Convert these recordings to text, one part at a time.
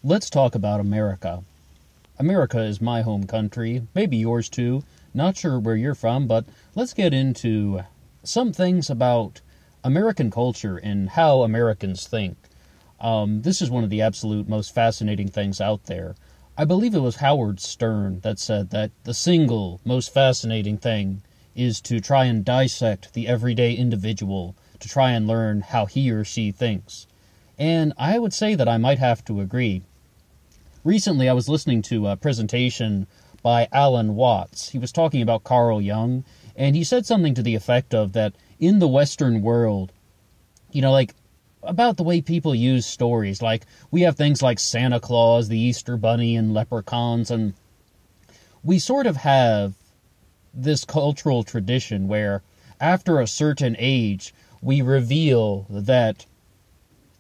Let's talk about America. America is my home country, maybe yours too. Not sure where you're from, but let's get into some things about American culture and how Americans think. This is one of the absolute most fascinating things out there. I believe it was Howard Stern that said that the single most fascinating thing is to try and dissect the everyday individual, to try and learn how he or she thinks. And I would say that I might have to agree. Recently, I was listening to a presentation by Alan Watts. He was talking about Carl Jung, and he said something to the effect of that in the Western world, about the way people use stories. Like, we have things like Santa Claus, the Easter Bunny, and leprechauns, and we sort of have this cultural tradition where after a certain age, we reveal that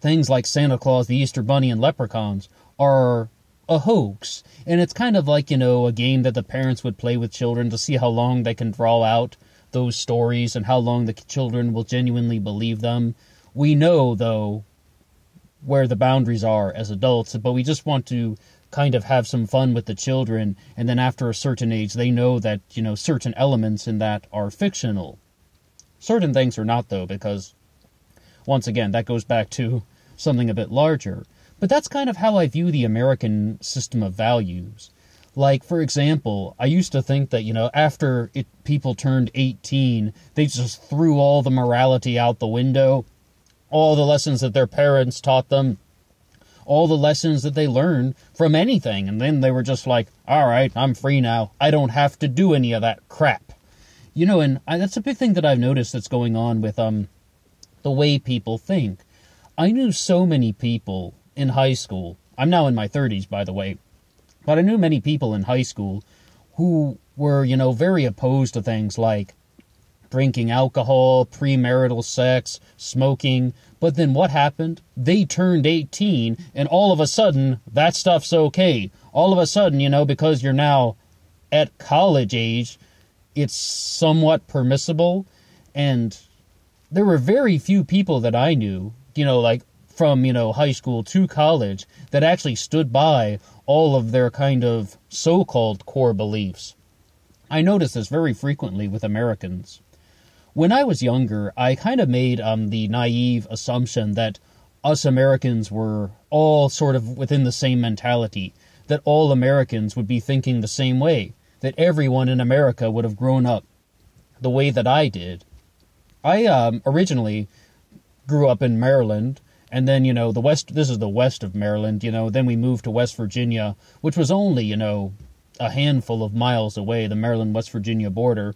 things like Santa Claus, the Easter Bunny, and leprechauns are a hoax. And it's kind of like, a game that the parents would play with children to see how long they can draw out those stories and how long the children will genuinely believe them. We know, though, where the boundaries are as adults, but we just want to kind of have some fun with the children, and then after a certain age, they know that, certain elements in that are fictional. Certain things are not, though, because, once again, that goes back to something a bit larger. But that's kind of how I view the American system of values. Like, for example, I used to think that, after people turned 18, they just threw all the morality out the window, all the lessons that their parents taught them, all the lessons that they learned from anything, and then they were just like, all right, I'm free now. I don't have to do any of that crap. That's a big thing that I've noticed that's going on with the way people think. I knew so many people in high school. I'm now in my 30s, by the way. But I knew many people in high school who were, very opposed to things like drinking alcohol, premarital sex, smoking. But then what happened? They turned 18, and all of a sudden, that stuff's okay. All of a sudden, because you're now at college age, it's somewhat permissible. And there were very few people that I knew, from, high school to college, that actually stood by all of their kind of so-called core beliefs. I notice this very frequently with Americans. When I was younger, I kind of made the naive assumption that us Americans were all sort of within the same mentality, that all Americans would be thinking the same way, that everyone in America would have grown up the way that I did. I originally grew up in Maryland, and then, this is the west of Maryland, then we moved to West Virginia, which was only, a handful of miles away, the Maryland-West Virginia border.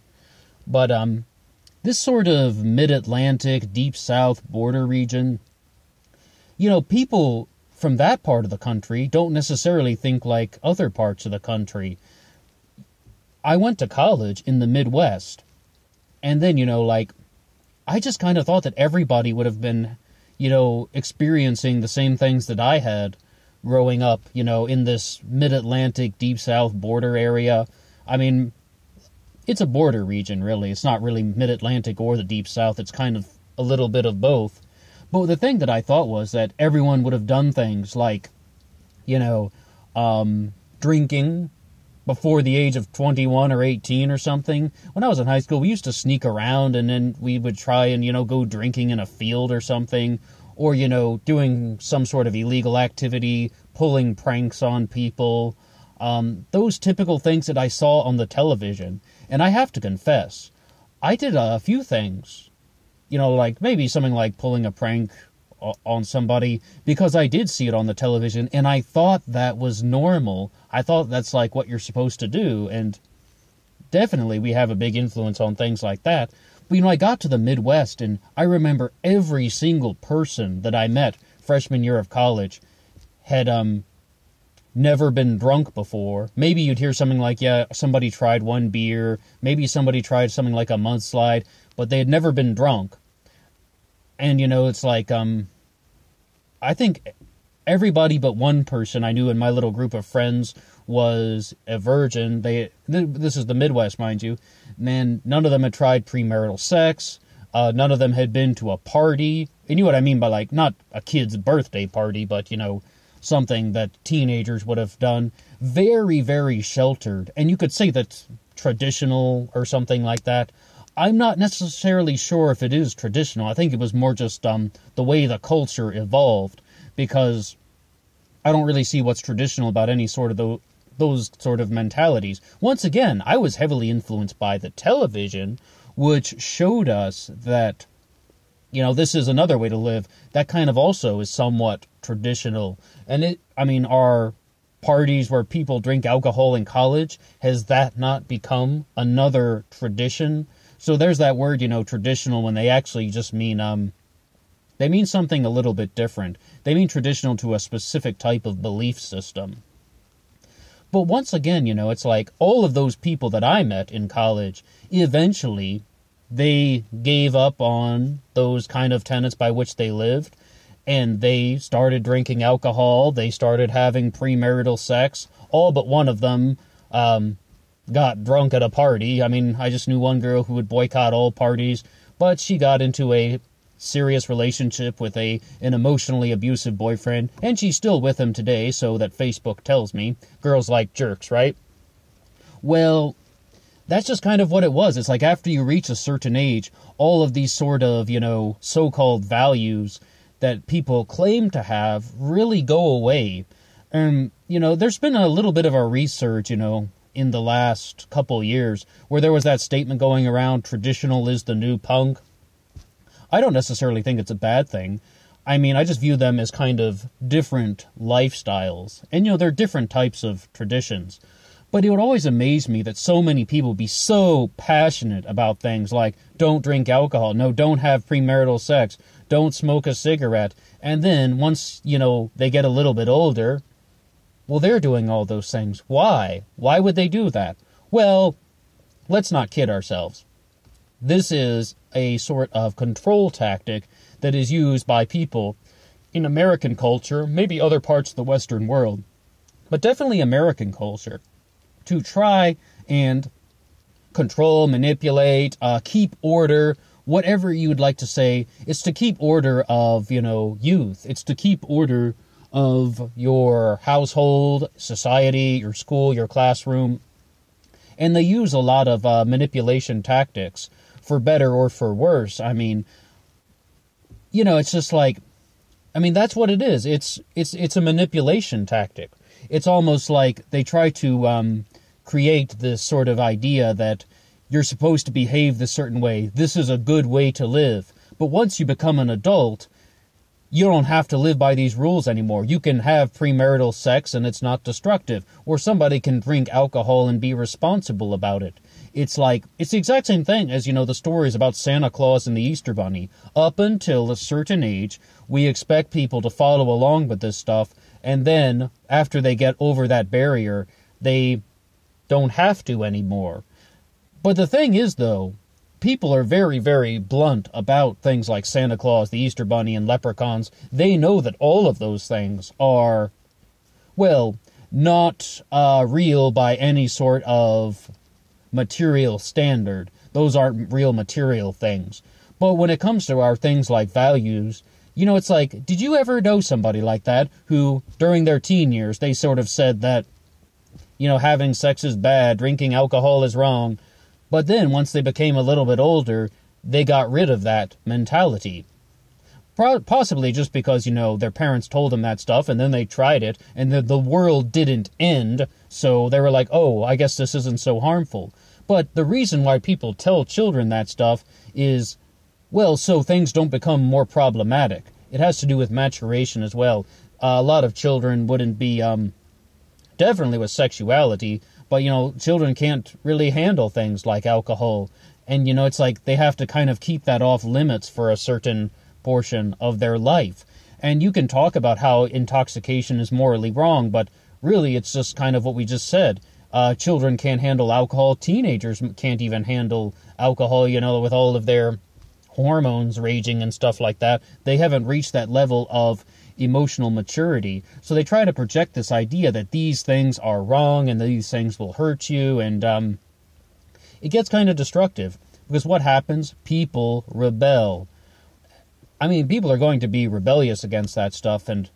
But, this sort of mid-Atlantic, deep south border region, people from that part of the country don't necessarily think like other parts of the country. I went to college in the Midwest, and then, I just kind of thought that everybody would have been, experiencing the same things that I had growing up, in this mid-Atlantic, deep south border area. I mean, it's a border region, really. It's not really mid-Atlantic or the deep south. It's kind of a little bit of both. But the thing that I thought was that everyone would have done things like, drinking before the age of 21 or 18 or something. When I was in high school, we used to sneak around, and then we would try and, go drinking in a field or something, or, doing some sort of illegal activity, pulling pranks on people, those typical things that I saw on the television. And I have to confess, I did a few things, like maybe something like pulling a prank on somebody, because I did see it on the television, and I thought that was normal. I thought that's like what you're supposed to do, and definitely we have a big influence on things like that. But, I got to the Midwest, and I remember every single person that I met freshman year of college had never been drunk before. Maybe you'd hear something like, yeah, somebody tried one beer, maybe somebody tried something like a mudslide, but they had never been drunk. And, it's like, I think everybody but one person I knew in my little group of friends was a virgin. This is the Midwest, mind you. And none of them had tried premarital sex. None of them had been to a party. And you know what I mean by, like, not a kid's birthday party, but, something that teenagers would have done. Very, very sheltered. And you could say that's traditional or something like that. I'm not necessarily sure if it is traditional. I think it was more just the way the culture evolved, because I don't really see what's traditional about any sort of those sort of mentalities. Once again, I was heavily influenced by the television, which showed us that, this is another way to live. That kind of also is somewhat traditional. And are parties where people drink alcohol in college, has that not become another tradition? So there's that word, traditional, when they actually just mean, they mean something a little bit different. They mean traditional to a specific type of belief system. But once again, it's like all of those people that I met in college, eventually they gave up on those kind of tenets by which they lived, and they started drinking alcohol, they started having premarital sex. All but one of them got drunk at a party. I just knew one girl who would boycott all parties, but she got into a serious relationship with an emotionally abusive boyfriend, and she's still with him today, so that Facebook tells me. Girls like jerks, right? Well, that's just kind of what it was. It's like after you reach a certain age, all of these sort of, so-called values that people claim to have really go away. And, there's been a little bit of a research, in the last couple years, where there was that statement going around, traditional is the new punk. I don't necessarily think it's a bad thing. I just view them as kind of different lifestyles. And, they're different types of traditions. But it would always amaze me that so many people be so passionate about things like don't drink alcohol, no, don't have premarital sex, don't smoke a cigarette. And then once, they get a little bit older, well, they're doing all those things. Why? Why would they do that? Well, let's not kid ourselves. This is a sort of control tactic that is used by people in American culture, maybe other parts of the Western world, but definitely American culture, to try and control, manipulate, keep order, whatever you would like to say. It's to keep order of, youth. It's to keep order of your household, society, your school, your classroom. And they use a lot of manipulation tactics, for better or for worse. It's just like, that's what it is. It's a manipulation tactic. It's almost like they try to create this sort of idea that you're supposed to behave this certain way. This is a good way to live. But once you become an adult, you don't have to live by these rules anymore. You can have premarital sex and it's not destructive. Or somebody can drink alcohol and be responsible about it. It's the exact same thing as, the stories about Santa Claus and the Easter Bunny. Up until a certain age, we expect people to follow along with this stuff, and then, after they get over that barrier, they don't have to anymore. But the thing is, though, people are very, very blunt about things like Santa Claus, the Easter Bunny, and leprechauns. They know that all of those things are, not real by any sort of material standard. Those aren't real material things. But when it comes to our things like values, it's like, did you ever know somebody like that who, during their teen years, they sort of said that, having sex is bad, drinking alcohol is wrong, but then once they became a little bit older, they got rid of that mentality. Possibly just because, their parents told them that stuff, and then they tried it, and the world didn't end, so they were like, oh, I guess this isn't so harmful. But the reason why people tell children that stuff is, so things don't become more problematic. It has to do with maturation as well. A lot of children wouldn't be, definitely with sexuality, but, children can't really handle things like alcohol. And, it's like they have to kind of keep that off limits for a certain portion of their life. And you can talk about how intoxication is morally wrong, but really it's just kind of what we just said. Children can't handle alcohol. Teenagers can't even handle alcohol, with all of their hormones raging and stuff like that. They haven't reached that level of emotional maturity. So they try to project this idea that these things are wrong and these things will hurt you, and it gets kind of destructive. Because what happens? People rebel. People are going to be rebellious against that stuff, and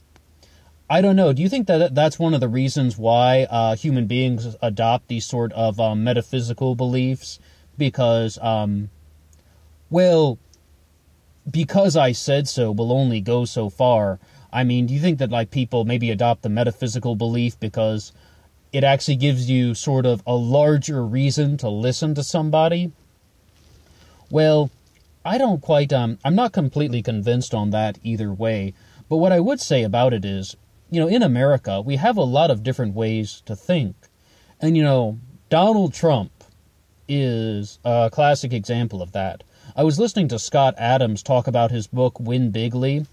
I don't know. Do you think that that's one of the reasons why human beings adopt these sort of metaphysical beliefs? Because, well, because I said so will only go so far. I mean, do you think that, like, people maybe adopt the metaphysical belief because it actually gives you sort of a larger reason to listen to somebody? Well, I don't quite, I'm not completely convinced on that either way. But what I would say about it is, in America, we have a lot of different ways to think. And, Donald Trump is a classic example of that. I was listening to Scott Adams talk about his book, Win Bigly,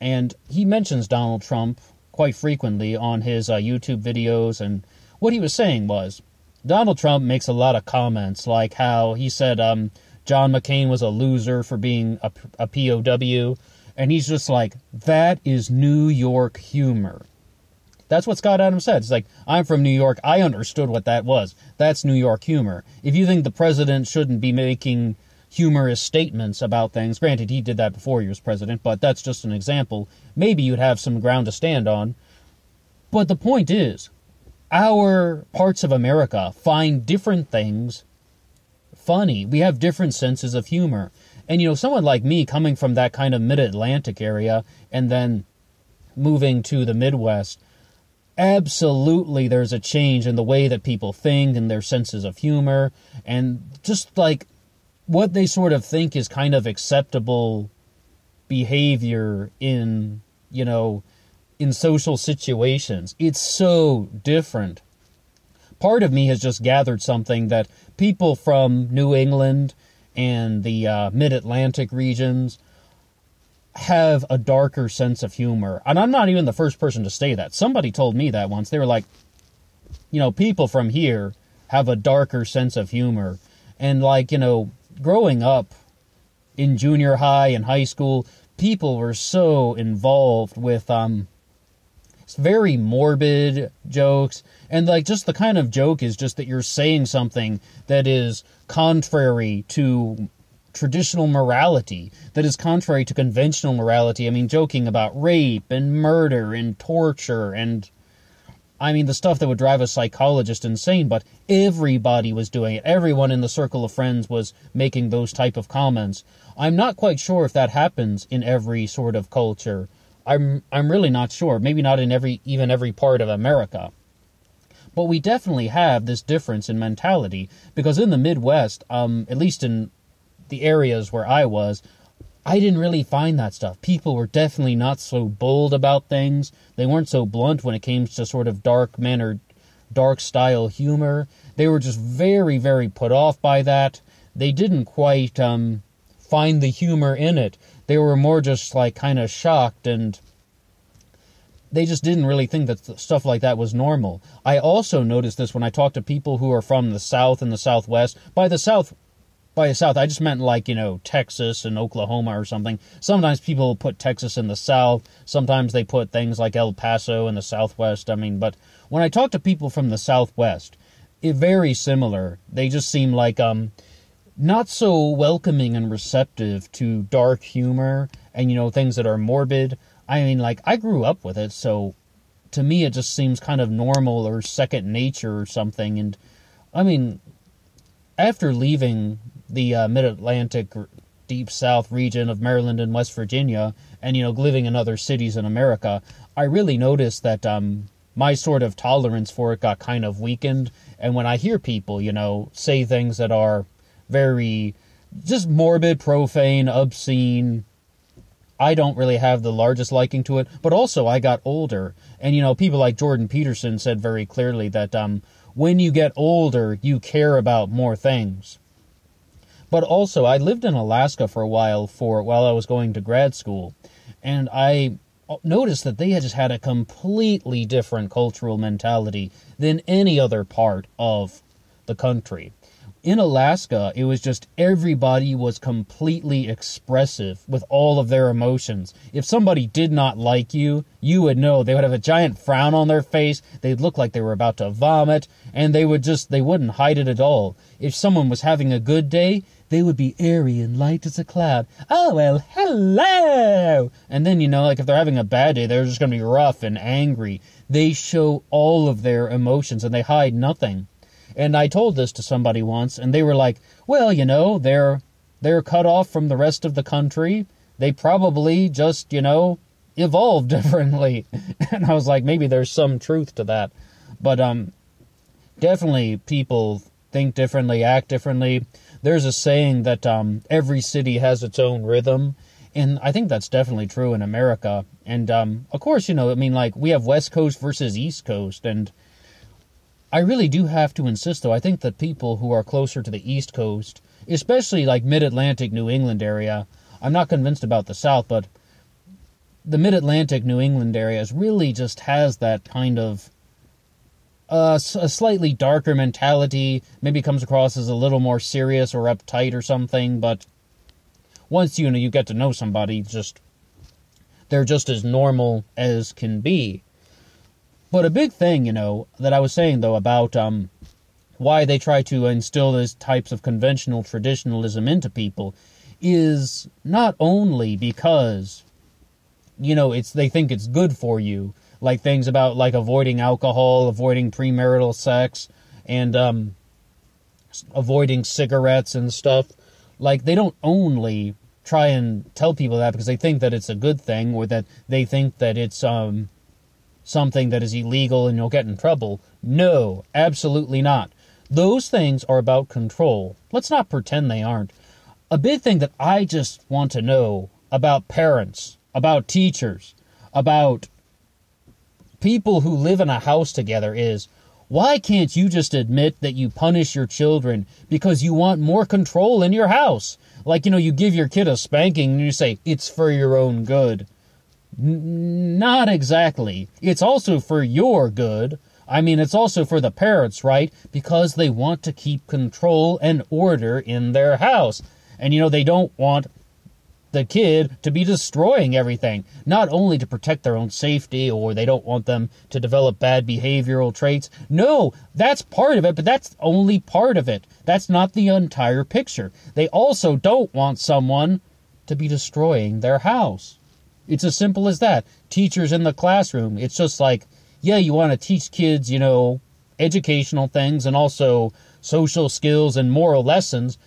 and he mentions Donald Trump quite frequently on his YouTube videos, and what he was saying was, Donald Trump makes a lot of comments, like how he said John McCain was a loser for being a POW, and he's just like, that is New York humor. That's what Scott Adams said. It's like, I'm from New York, I understood what that was. That's New York humor. If you think the president shouldn't be making humorous statements about things, granted, he did that before he was president, but that's just an example. Maybe you'd have some ground to stand on. But the point is, our parts of America find different things funny. We have different senses of humor. And, someone like me coming from that kind of mid-Atlantic area and then moving to the Midwest, absolutely there's a change in the way that people think and their senses of humor and just like what they sort of think is kind of acceptable behavior in social situations. It's so different. Part of me has just gathered something that people from New England and the mid-Atlantic regions have a darker sense of humor. And I'm not even the first person to say that. Somebody told me that once. They were like, people from here have a darker sense of humor. And growing up in junior high and high school, people were so involved with very morbid jokes. And just the kind of joke is just that you're saying something that is contrary to traditional morality, that is contrary to conventional morality. I mean, joking about rape and murder and torture and, the stuff that would drive a psychologist insane, but everybody was doing it. Everyone in the circle of friends was making those type of comments. I'm not quite sure if that happens in every sort of culture. I'm really not sure. Maybe not in every part of America. But we definitely have this difference in mentality, because in the Midwest, at least in the areas where I was, I didn't really find that stuff. People were definitely not so bold about things. They weren't so blunt when it came to sort of dark-mannered, dark-style humor. They were just very, very put off by that. They didn't quite find the humor in it. They were more just kind of shocked, and they just didn't really think that stuff like that was normal. I also noticed this when I talked to people who are from the South and the Southwest. By the South, I just meant Texas and Oklahoma or something. Sometimes people put Texas in the South. Sometimes they put things like El Paso in the Southwest. But when I talk to people from the Southwest, it's very similar. They just seem like not so welcoming and receptive to dark humor and, things that are morbid. I grew up with it, so to me it just seems kind of normal or second nature or something. And, after leaving the mid-Atlantic deep south region of Maryland and West Virginia and, living in other cities in America, I really noticed that my sort of tolerance for it got kind of weakened. And when I hear people, say things that are very just morbid, profane, obscene, I don't really have the largest liking to it. But also, I got older. And, people like Jordan Peterson said very clearly that when you get older, you care about more things. But also, I lived in Alaska for a while while I was going to grad school, and I noticed that they had just had a completely different cultural mentality than any other part of the country. In Alaska, it was just everybody was completely expressive with all of their emotions. If somebody did not like you, you would know. They would have a giant frown on their face. They'd look like they were about to vomit, and they wouldn't hide it at all. If someone was having a good day, they would be airy and light as a cloud. Oh, well, hello! And then, like if they're having a bad day, they're just going to be rough and angry. They show all of their emotions, and they hide nothing. And I told this to somebody once, and they were like, well, they're cut off from the rest of the country. They probably just, evolved differently. And I was like, maybe there's some truth to that. But definitely people think differently, act differently. There's a saying that every city has its own rhythm. And I think that's definitely true in America. And, of course, we have West Coast versus East Coast, and I really do have to insist, though, I think that people who are closer to the East Coast, especially like Mid-Atlantic, New England area, I'm not convinced about the South, but the Mid-Atlantic, New England areas really just has that kind of a slightly darker mentality, maybe comes across as a little more serious or uptight or something, but once, you get to know somebody, they're just as normal as can be. But a big thing, that I was saying, though, about why they try to instill these types of conventional traditionalism into people is not only because, they think it's good for you, like things about, like, avoiding alcohol, avoiding premarital sex, and avoiding cigarettes and stuff. Like, they don't only try and tell people that because they think that it's a good thing, or that they think that it's something that is illegal and you'll get in trouble. No, absolutely not. Those things are about control. Let's not pretend they aren't. A big thing that I just want to know about parents, about teachers, about people who live in a house together is, why can't you just admit that you punish your children because you want more control in your house? Like, you give your kid a spanking and you say, it's for your own good. Not exactly. It's also for your good. It's also for the parents, right? Because they want to keep control and order in their house. And, they don't want the kid to be destroying everything. Not only to protect their own safety, or they don't want them to develop bad behavioral traits. No, that's part of it, but that's only part of it. That's not the entire picture. They also don't want someone to be destroying their house. It's as simple as that. Teachers in the classroom, it's just like, yeah, you want to teach kids, educational things and also social skills and moral lessons.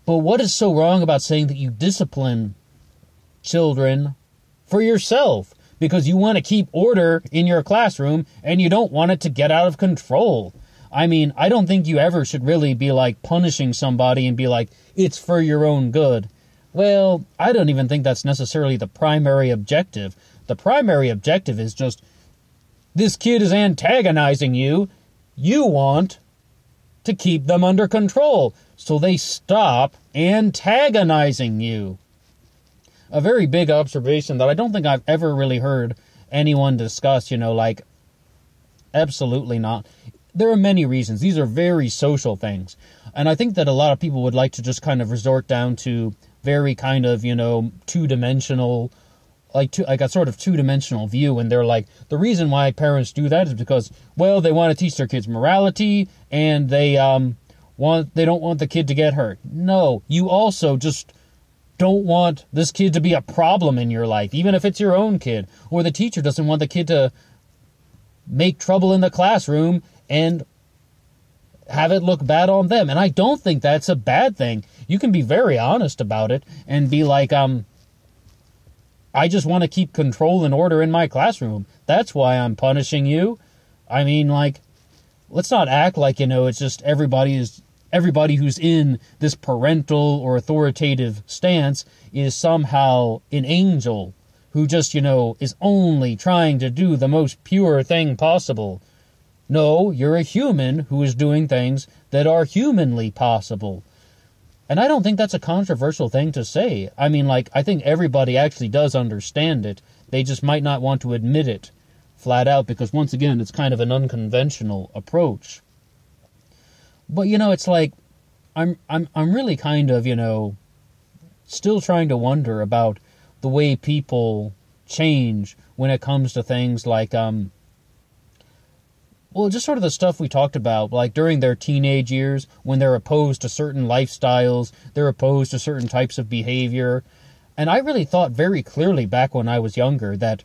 But what is so wrong about saying that you discipline children for yourself? Because you want to keep order in your classroom and you don't want it to get out of control. I don't think you ever should really be like punishing somebody and be like, it's for your own good. Well, I don't even think that's necessarily the primary objective. The primary objective is just, this kid is antagonizing you. You want to keep them under control, so they stop antagonizing you. A very big observation that I don't think I've ever really heard anyone discuss, absolutely not. There are many reasons. These are very social things. And I think that a lot of people would like to just kind of resort down to very kind of, two-dimensional, like a sort of two-dimensional view. And they're like, the reason why parents do that is because, well, they want to teach their kids morality, and they don't want the kid to get hurt. No, you also just don't want this kid to be a problem in your life, even if it's your own kid. Or the teacher doesn't want the kid to make trouble in the classroom and have it look bad on them. And I don't think that's a bad thing. You can be very honest about it and be like, I just want to keep control and order in my classroom. That's why I'm punishing you. Let's not act like, it's just everybody who's in this parental or authoritative stance is somehow an angel who just, is only trying to do the most pure thing possible. No, you're a human who is doing things that are humanly possible. And I don't think that's a controversial thing to say. I think everybody actually does understand it. They just might not want to admit it flat out because, once again, it's kind of an unconventional approach. But, it's like, I'm really kind of, still trying to wonder about the way people change when it comes to things like, just sort of the stuff we talked about, like during their teenage years, when they're opposed to certain lifestyles, they're opposed to certain types of behavior. And I really thought very clearly back when I was younger that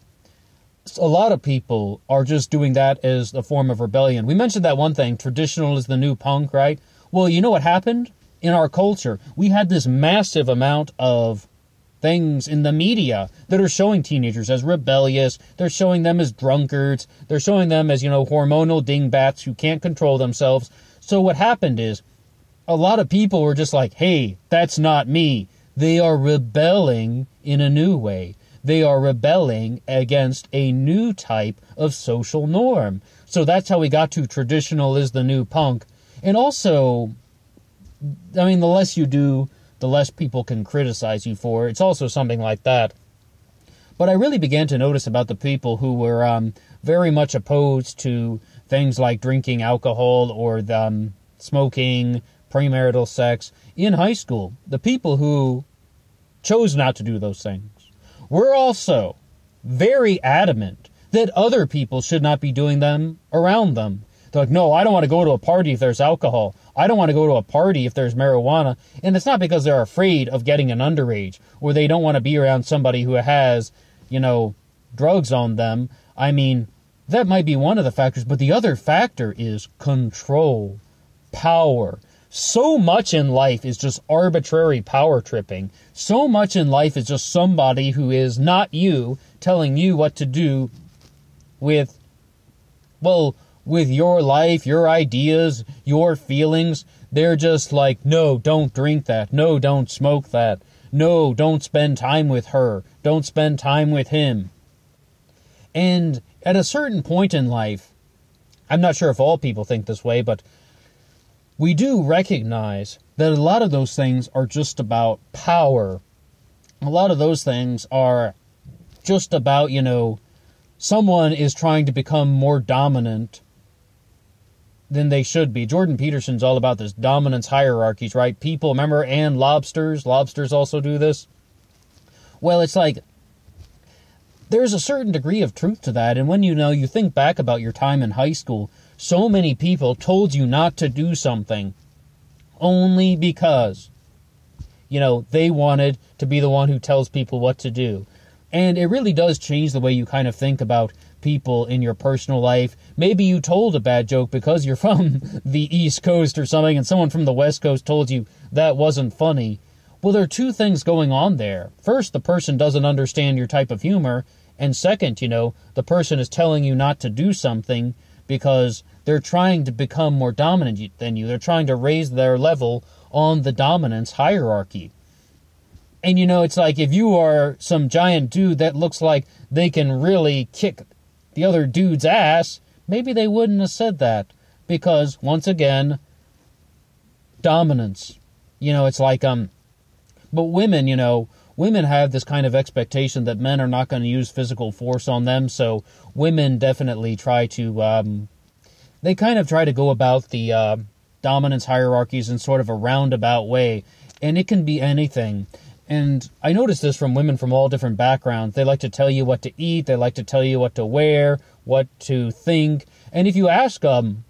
a lot of people are just doing that as a form of rebellion. We mentioned that one thing, traditional is the new punk, right? Well, you know what happened? In our culture, we had this massive amount of things in the media that are showing teenagers as rebellious. They're showing them as drunkards. They're showing them as, hormonal dingbats who can't control themselves. So what happened is a lot of people were just like, hey, that's not me. They are rebelling in a new way. They are rebelling against a new type of social norm. So that's how we got to traditional is the new punk. And also, the less you do, the less people can criticize you for. It's also something like that. But I really began to notice about the people who were very much opposed to things like drinking alcohol or smoking, premarital sex in high school. The people who chose not to do those things were also very adamant that other people should not be doing them around them. They're like, no, I don't want to go to a party if there's alcohol. I don't want to go to a party if there's marijuana. And it's not because they're afraid of getting an underage or they don't want to be around somebody who has, drugs on them. That might be one of the factors, but the other factor is control, power. So much in life is just arbitrary power tripping. So much in life is just somebody who is not you telling you what to do with your life, your ideas, your feelings. They're just like, no, don't drink that. No, don't smoke that. No, don't spend time with her. Don't spend time with him. And at a certain point in life, I'm not sure if all people think this way, but we do recognize that a lot of those things are just about power. A lot of those things are just about, someone is trying to become more dominant than they should be. Jordan Peterson's all about this dominance hierarchies, right? People, remember, and lobsters also do this. Well, it's like, there's a certain degree of truth to that, and when you think back about your time in high school, so many people told you not to do something only because, they wanted to be the one who tells people what to do. And it really does change the way you kind of think about people in your personal life. Maybe you told a bad joke because you're from the East Coast or something, and someone from the West Coast told you that wasn't funny. Well, there are two things going on there. First, the person doesn't understand your type of humor, and second, the person is telling you not to do something because they're trying to become more dominant than you. They're trying to raise their level on the dominance hierarchy. And it's like if you are some giant dude that looks like they can really kick the other dude's ass, maybe they wouldn't have said that. Because, once again, dominance. It's like, but women, women have this kind of expectation that men are not going to use physical force on them, so women definitely try to, they kind of try to go about the dominance hierarchies in sort of a roundabout way, and it can be anything. And I noticed this from women from all different backgrounds. They like to tell you what to eat, they like to tell you what to wear, what to think, and if you ask them,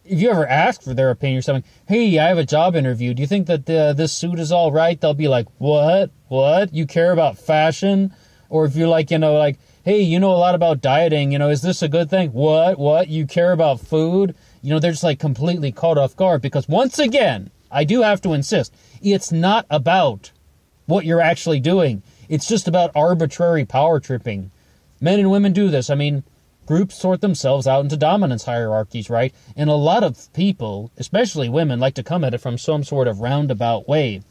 if you ever ask for their opinion or something, hey, I have a job interview, do you think that this suit is all right? They'll be like, what? You care about fashion? Or if you're like, hey, you know a lot about dieting, is this a good thing? What? You care about food? They're just like completely caught off guard because once again, I do have to insist, it's not about what you're actually doing. It's just about arbitrary power tripping. Men and women do this. Groups sort themselves out into dominance hierarchies, right? And a lot of people, especially women, like to come at it from some sort of roundabout way.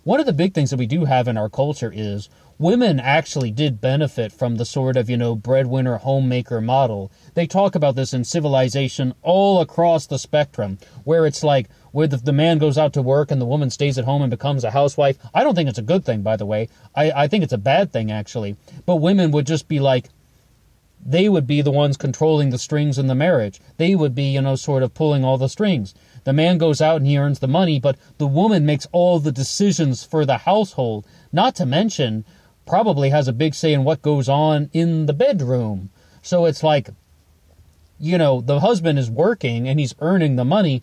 One of the big things that we do have in our culture is women actually did benefit from the sort of, breadwinner homemaker model. They talk about this in civilization all across the spectrum, where it's like, where the man goes out to work and the woman stays at home and becomes a housewife. I don't think it's a good thing, by the way. I think it's a bad thing, actually. But women would just be like, they would be the ones controlling the strings in the marriage. They would be, sort of pulling all the strings. The man goes out and he earns the money, but the woman makes all the decisions for the household. Not to mention, probably has a big say in what goes on in the bedroom. So it's like, the husband is working and he's earning the money,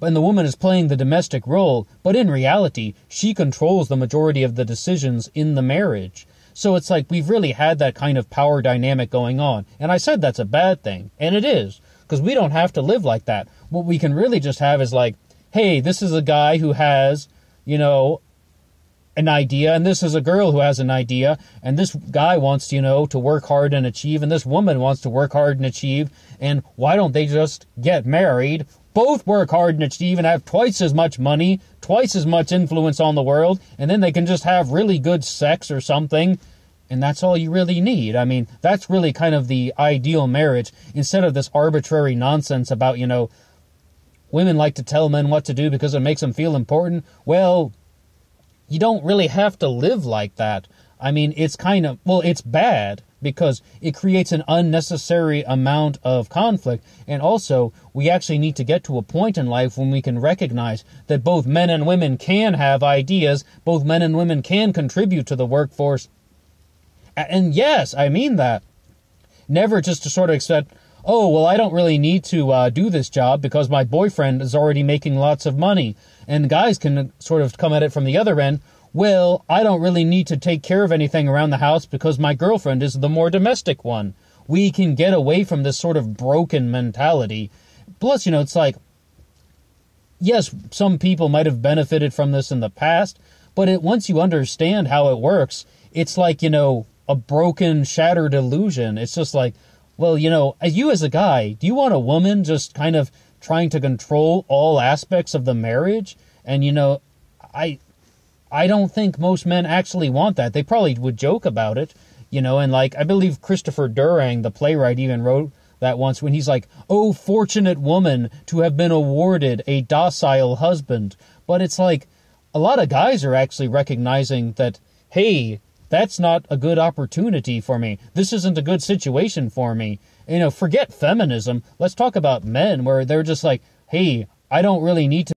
and the woman is playing the domestic role, but in reality, she controls the majority of the decisions in the marriage. So it's like we've really had that kind of power dynamic going on. And I said that's a bad thing, and it is, because we don't have to live like that. What we can really just have is like, hey, this is a guy who has, an idea, and this is a girl who has an idea, and this guy wants, to work hard and achieve, and this woman wants to work hard and achieve, and why don't they just get married, both work hard and achieve, and have twice as much money, twice as much influence on the world, and then they can just have really good sex or something, and that's all you really need. I mean, that's really kind of the ideal marriage, instead of this arbitrary nonsense about, women like to tell men what to do because it makes them feel important. Well, you don't really have to live like that. I mean, it's it's bad because it creates an unnecessary amount of conflict. And also, we actually need to get to a point in life when we can recognize that both men and women can have ideas, both men and women can contribute to the workforce. And yes, I mean that. Never just to sort of accept, oh, well, I don't really need to do this job because my boyfriend is already making lots of money. And guys can sort of come at it from the other end. Well, I don't really need to take care of anything around the house because my girlfriend is the more domestic one. We can get away from this sort of broken mentality. Plus, it's like, yes, some people might have benefited from this in the past, but once you understand how it works, it's like, a broken, shattered illusion. It's just like, well, you as a guy, do you want a woman just kind of trying to control all aspects of the marriage? And, I don't think most men actually want that. They probably would joke about it, and like, I believe Christopher Durang, the playwright, even wrote that once when he's like, oh, fortunate woman to have been awarded a docile husband. But it's like, a lot of guys are actually recognizing that, hey, that's not a good opportunity for me. This isn't a good situation for me. Forget feminism. Let's talk about men where they're just like, hey, I don't really need to